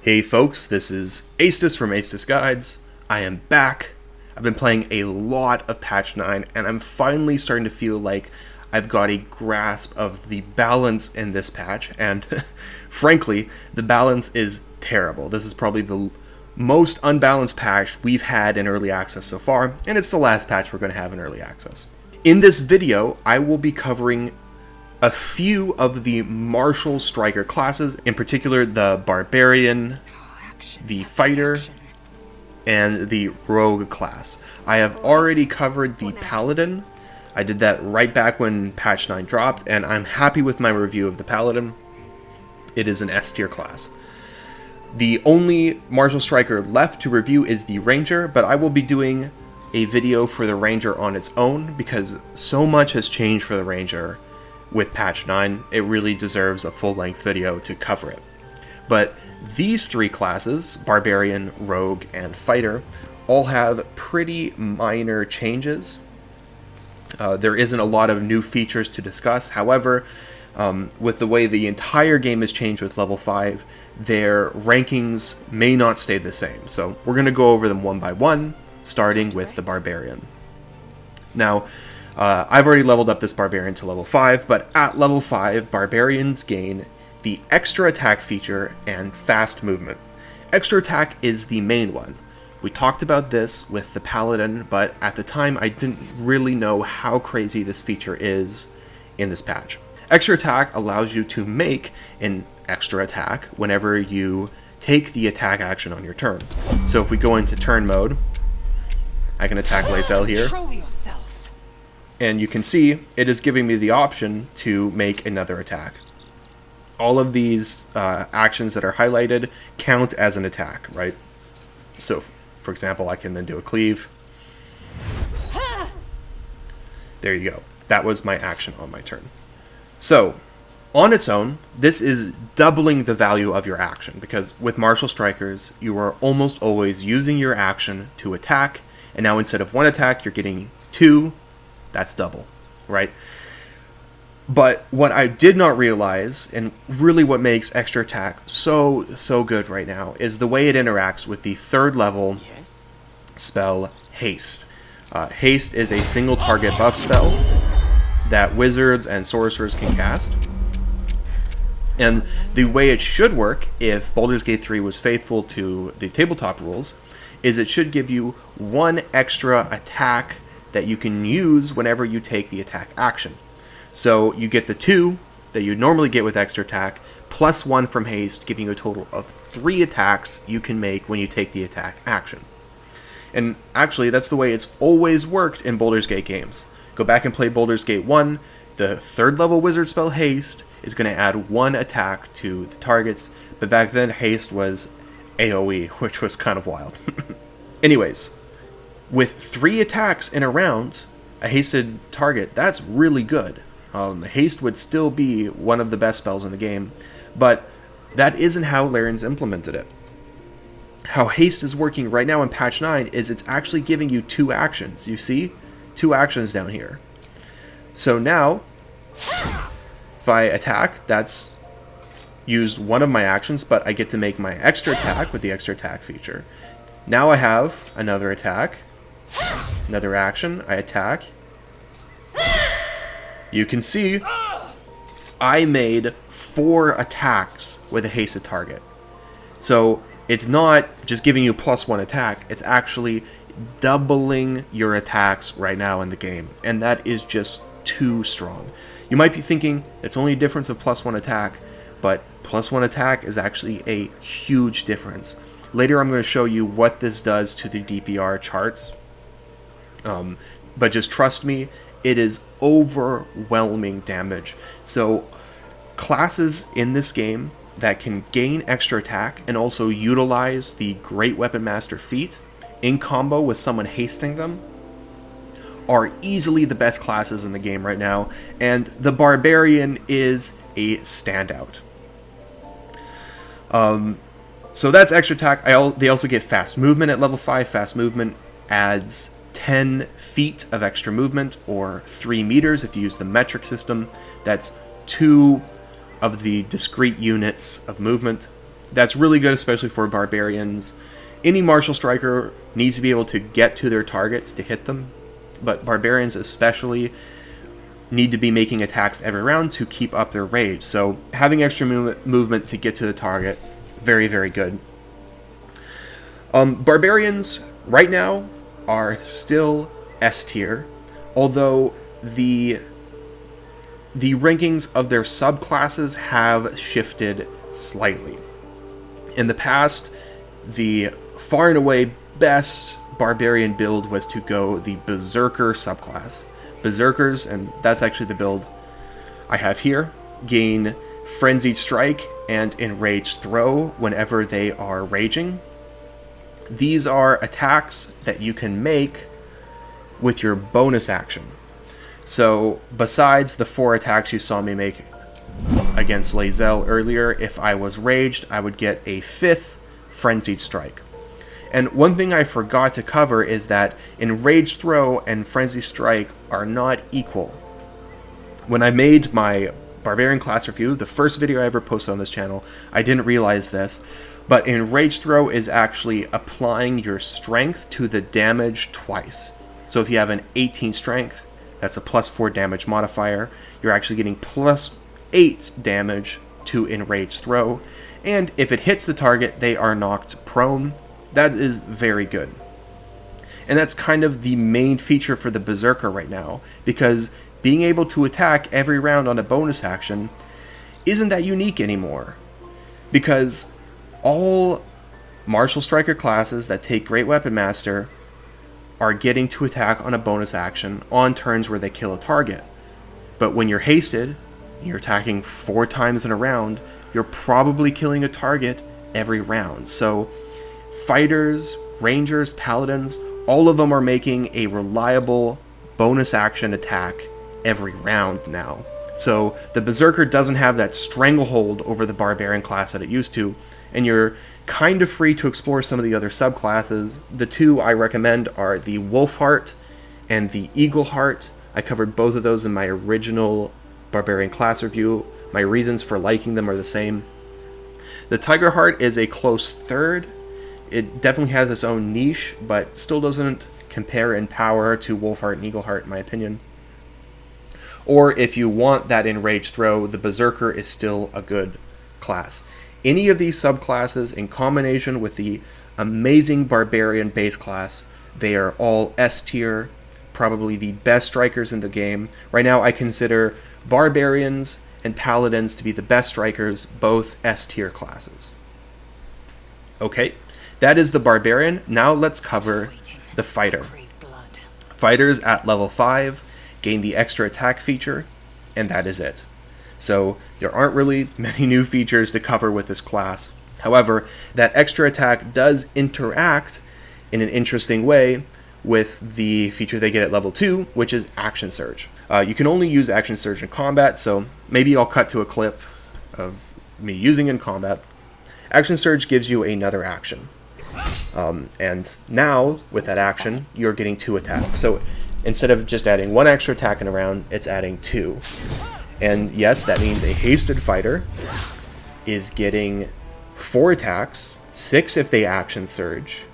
Hey folks, this is Haste from Haste Guides. I am back. I've been playing a lot of patch 9 and I'm finally starting to feel like I've got a grasp of the balance in this patch, and frankly, the balance is terrible. This is probably the most unbalanced patch we've had in early access so far, and it's the last patch we're going to have in early access. In this video, I will be covering a few of the martial striker classes, in particular the Barbarian, the Fighter, and the Rogue class. I have already covered the Paladin. I did that right back when patch 9 dropped, and I'm happy with my review of the Paladin. It is an S tier class. The only martial striker left to review is the Ranger, but I will be doing a video for the Ranger on its own because so much has changed for the Ranger with patch 9, it really deserves a full-length video to cover it. But these three classes, Barbarian, Rogue, and Fighter, all have pretty minor changes. There isn't a lot of new features to discuss. However, with the way the entire game has changed with level 5, their rankings may not stay the same. So we're going to go over them one by one, starting with the Barbarian. Now, I've already leveled up this Barbarian to level 5, but at level 5, Barbarians gain the extra attack feature and fast movement. Extra attack is the main one. We talked about this with the Paladin, but at the time I didn't really know how crazy this feature is in this patch. Extra attack allows you to make an extra attack whenever you take the attack action on your turn. So if we go into turn mode, I can attack Lae'zel here. And you can see it is giving me the option to make another attack. All of these actions that are highlighted count as an attack, right? So, for example, I can then do a cleave. There you go. That was my action on my turn. So, on its own, this is doubling the value of your action, because with martial strikers, you are almost always using your action to attack, and now instead of one attack, you're getting two. That's double, right? But what I did not realize, and really what makes extra attack so good right now, is the way it interacts with the third level spell Haste. Haste is a single target buff spell that wizards and sorcerers can cast. And the way it should work, if Baldur's Gate 3 was faithful to the tabletop rules, is it should give you one extra attack that you can use whenever you take the attack action. So you get the 2 that you normally get with extra attack, plus 1 from haste, giving you a total of 3 attacks you can make when you take the attack action. And actually, that's the way it's always worked in Baldur's Gate games. Go back and play Baldur's Gate 1, the 3rd level wizard spell Haste is going to add 1 attack to the targets, but back then Haste was AoE, which was kind of wild. Anyways, with 3 attacks in a round, a hasted target, that's really good. Haste would still be one of the best spells in the game, but that isn't how Larian's implemented it. How Haste is working right now in patch 9 is it's actually giving you 2 actions. You see? 2 actions down here. So now, if I attack, that's used one of my actions, but I get to make my extra attack with the extra attack feature. Now I have another attack. Another action, I attack. You can see I made 4 attacks with a hasted target. So it's not just giving you plus 1 attack, it's actually doubling your attacks right now in the game. And that is just too strong. You might be thinking it's only a difference of plus 1 attack, but plus 1 attack is actually a huge difference. Later I'm going to show you what this does to the DPR charts. But just trust me, it is overwhelming damage. So classes in this game that can gain extra attack and also utilize the Great Weapon Master feat in combo with someone hasting them are easily the best classes in the game right now, and the Barbarian is a standout. So that's extra attack. They also get fast movement at level 5. Fast movement adds 10 feet of extra movement, or 3 meters if you use the metric system. That's 2 of the discrete units of movement. That's really good, especially for Barbarians. Any martial striker needs to be able to get to their targets to hit them, but Barbarians especially need to be making attacks every round to keep up their rage. So having extra movement to get to the target, very, very good. Barbarians right now are still S tier, although the rankings of their subclasses have shifted slightly. In the past, the far and away best Barbarian build was to go the Berserker subclass. Berserkers, and that's actually the build I have here, gain Frenzied Strike and Enraged Throw whenever they are raging. These are attacks that you can make with your bonus action. So besides the 4 attacks you saw me make against Lae'zel earlier, if I was raged, I would get a 5th Frenzied Strike. And one thing I forgot to cover is that Enraged Throw and Frenzied Strike are not equal. When I made my Barbarian class review, the first video I ever posted on this channel, I didn't realize this, but Enraged Throw is actually applying your strength to the damage twice. So if you have an 18 strength, that's a +4 damage modifier. You're actually getting +8 damage to Enraged Throw. And if it hits the target, they are knocked prone. That is very good. And that's kind of the main feature for the Berserker right now, because being able to attack every round on a bonus action isn't that unique anymore. Because all Martial Striker classes that take Great Weapon Master are getting to attack on a bonus action on turns where they kill a target. But when you're hasted, you're attacking 4 times in a round, you're probably killing a target every round. So fighters, rangers, paladins, all of them are making a reliable bonus action attack every round now. So the Berserker doesn't have that stranglehold over the Barbarian class that it used to, and you're kind of free to explore some of the other subclasses. The 2 I recommend are the Wolfheart and the Eagleheart. I covered both of those in my original Barbarian class review. My reasons for liking them are the same. The Tigerheart is a close third. It definitely has its own niche, but still doesn't compare in power to Wolfheart and Eagleheart, in my opinion. Or if you want that Enraged Throw, the Berserker is still a good class. Any of these subclasses in combination with the amazing Barbarian base class, they are all S tier, probably the best strikers in the game. Right now I consider Barbarians and Paladins to be the best strikers, both S tier classes. Okay, that is the Barbarian. Now let's cover the Fighter. Fighters at level 5 gain the extra attack feature, and that is it. So there aren't really many new features to cover with this class. However, that extra attack does interact in an interesting way with the feature they get at level 2, which is Action Surge. You can only use Action Surge in combat, so maybe I'll cut to a clip of me using it in combat. Action Surge gives you another action. And now, with that action, you're getting 2 attacks. So instead of just adding 1 extra attack in a round, it's adding 2. And yes, that means a hasted fighter is getting 4 attacks, 6 if they Action Surge,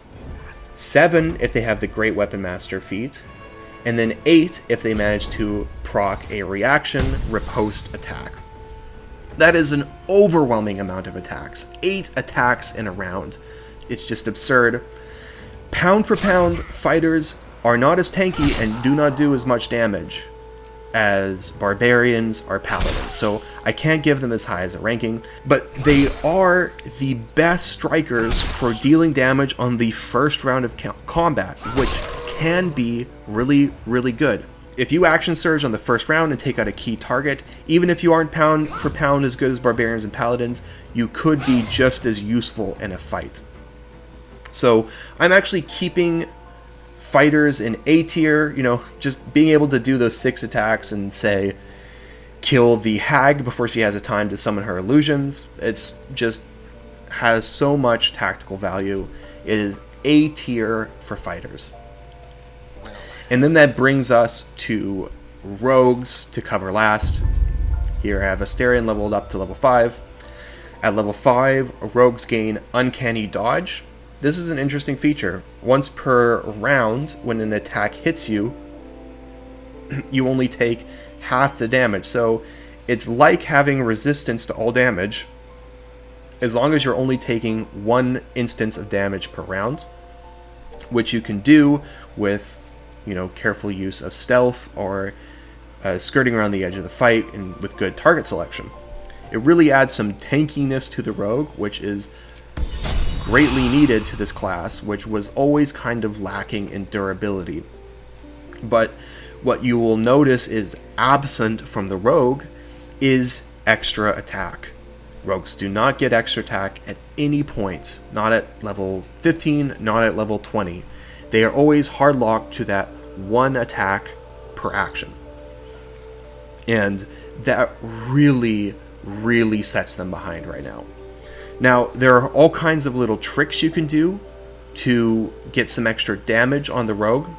7 if they have the Great Weapon Master feat, and then 8 if they manage to proc a reaction riposte attack. That is an overwhelming amount of attacks. 8 attacks in a round. It's just absurd. Pound for pound, fighters are not as tanky and do not do as much damage as Barbarians or Paladins, so I can't give them as high as a ranking, but they are the best strikers for dealing damage on the first round of combat, which can be really, really good. If you Action Surge on the first round and take out a key target, even if you aren't pound for pound as good as Barbarians and Paladins, you could be just as useful in a fight. So I'm actually keeping fighters in A tier, just being able to do those 6 attacks and say, kill the hag before she has a time to summon her illusions. It's just has so much tactical value. It is A tier for fighters. And then that brings us to rogues to cover last. Here I have Asterion leveled up to level 5. At level 5, rogues gain Uncanny Dodge. This is an interesting feature. Once per round, when an attack hits you, you only take half the damage. So it's like having resistance to all damage, as long as you're only taking 1 instance of damage per round, which you can do with, careful use of stealth or skirting around the edge of the fight and with good target selection. It really adds some tankiness to the rogue, which is greatly needed to this class, which was always kind of lacking in durability. But what you will notice is absent from the rogue is extra attack. Rogues do not get extra attack at any point, not at level 15, not at level 20. They are always hard locked to that 1 attack per action. And that really sets them behind right now. Now, there are all kinds of little tricks you can do to get some extra damage on the rogue.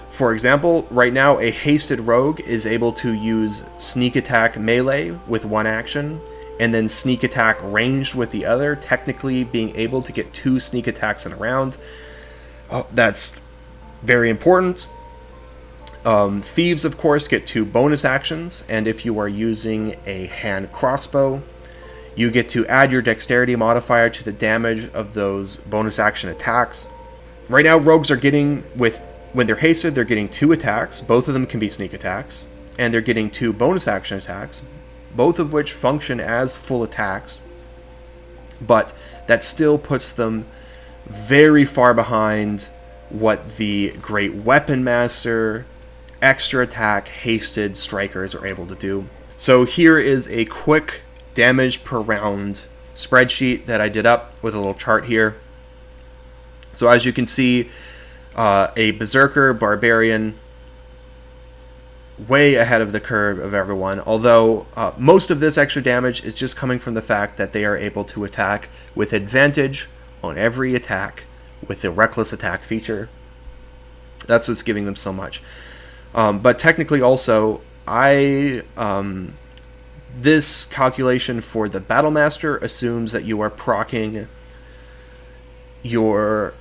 For example, right now a hasted rogue is able to use sneak attack melee with 1 action, and then sneak attack ranged with the other, technically being able to get 2 sneak attacks in a round. That's very important. Thieves, of course, get 2 bonus actions, and if you are using a hand crossbow, you get to add your dexterity modifier to the damage of those bonus action attacks. Right now, rogues are getting, when they're hasted, they're getting 2 attacks. Both of them can be sneak attacks. And they're getting 2 bonus action attacks, both of which function as full attacks. But that still puts them very far behind what the Great Weapon Master, extra attack, hasted strikers are able to do. So here is a quick damage per round spreadsheet that I did up with a little chart here. So as you can see, a Berserker, Barbarian, way ahead of the curve of everyone, although most of this extra damage is just coming from the fact that they are able to attack with advantage on every attack with the reckless attack feature. That's what's giving them so much. But technically also, this calculation for the Battle Master assumes that you are proccing your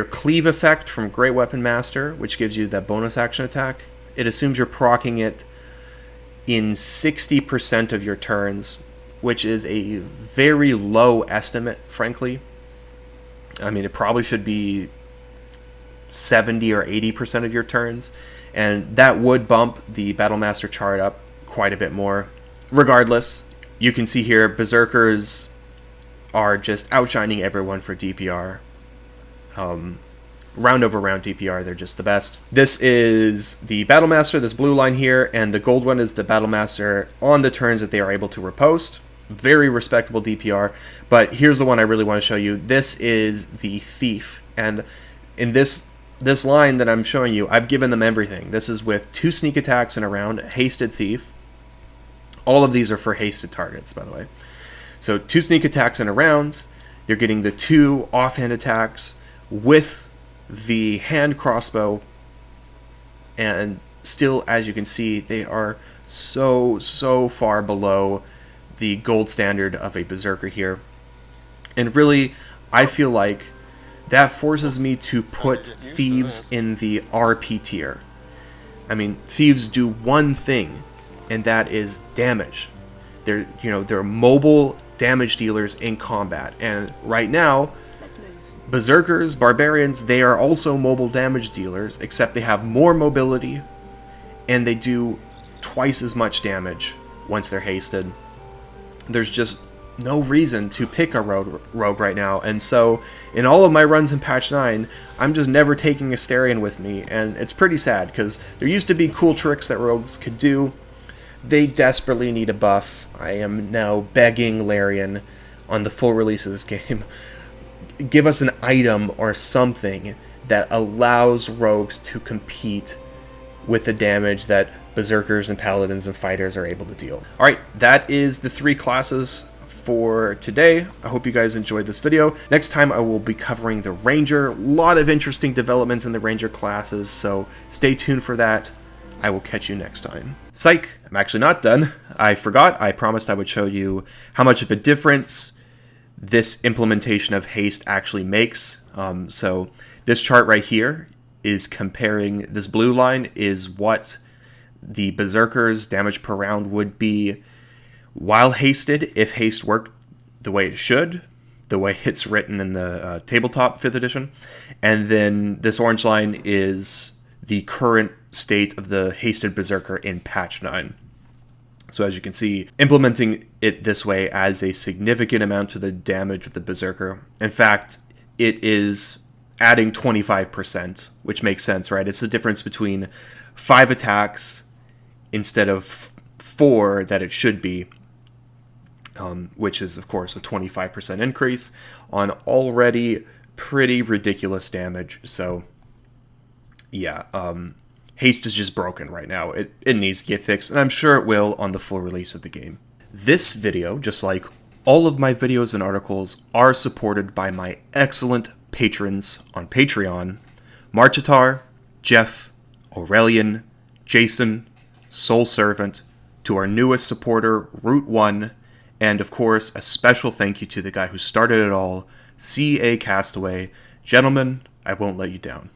cleave effect from Great Weapon Master, which gives you that bonus action attack. It assumes you're proccing it in 60% of your turns, which is a very low estimate, frankly. I mean, it probably should be 70 or 80% of your turns, and that would bump the Battle Master chart up quite a bit more. Regardless, you can see here Berserkers are just outshining everyone for DPR. Round over round DPR, they're just the best. This is the Battle Master, this blue line here, and the gold one is the Battle Master on the turns that they are able to riposte. Very respectable DPR, but here's the one I really want to show you. This is the Thief, and in this line that I'm showing you, I've given them everything. This is with 2 sneak attacks in a round, hasted Thief. All of these are for hasted targets, by the way. So 2 sneak attacks in a round, they're getting the 2 offhand attacks with the hand crossbow, and still, as you can see, they are so far below the gold standard of a Berserker here. And really, I feel like that forces me to put Thieves in the RP tier. I mean, Thieves do one thing, and that is damage. They're mobile damage dealers in combat, and right now, Berserkers, Barbarians, they are also mobile damage dealers, except they have more mobility, and they do twice as much damage once they're hasted. There's just no reason to pick a rogue right now, and so in all of my runs in patch 9, I'm just never taking Asterion with me, and it's pretty sad, because there used to be cool tricks that rogues could do. They desperately need a buff. I am now begging Larian on the full release of this game, give us an item or something that allows rogues to compete with the damage that Berserkers and Paladins and Fighters are able to deal. Alright, that is the 3 classes for today. I hope you guys enjoyed this video. Next time I will be covering the Ranger. A lot of interesting developments in the Ranger classes, so stay tuned for that. I will catch you next time. Psych, I'm actually not done. I forgot, I promised I would show you how much of a difference this implementation of haste actually makes. So this chart right here is comparing, this blue line is what the Berserker's damage per round would be while hasted, if haste worked the way it should, the way it's written in the tabletop 5th edition. And then this orange line is the current state of the hasted Berserker in patch 9. So as you can see, implementing it this way adds a significant amount to the damage of the Berserker. In fact, it is adding 25%, which makes sense, right? It's the difference between 5 attacks instead of 4 that it should be, which is, of course, a 25% increase on already pretty ridiculous damage. So, yeah, haste is just broken right now. It needs to get fixed, and I'm sure it will on the full release of the game. This video, just like all of my videos and articles, are supported by my excellent patrons on Patreon: Marchitar, Jeff, Aurelian, Jason, Soul Servant, to our newest supporter, Root 1, and of course, a special thank you to the guy who started it all, C.A. Castaway. Gentlemen, I won't let you down.